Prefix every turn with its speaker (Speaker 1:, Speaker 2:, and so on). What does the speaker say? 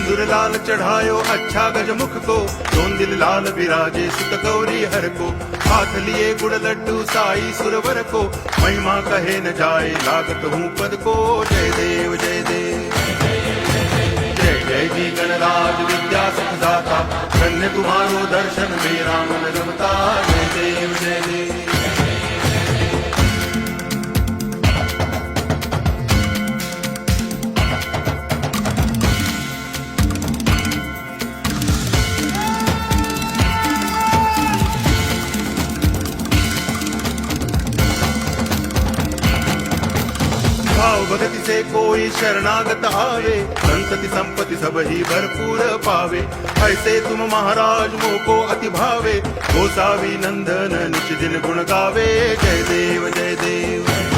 Speaker 1: सिंदूर लाल चढ़ायो अच्छा गजमुख को, दोन दिल लाल विराजे सुत गौरी हर को। हाथ लिए गुड़ लड्डू साई सुरवर को, महिमा कहे न जाए लागत हूँ पद को। जय देव जय देव जय जय जी गणराज विद्या सुखदाता, धन्य तुम्हारो दर्शन मेरा मन रमता। जय देव जय देव। भाव भक्ति से कोई शरणागत आवे, संतति संपत्ति सब ही भरपूर पावे। ऐसे तुम महाराज मोको अति भावे, गोसावी नंदन निच दिन गुण गावे। जय देव जय देव।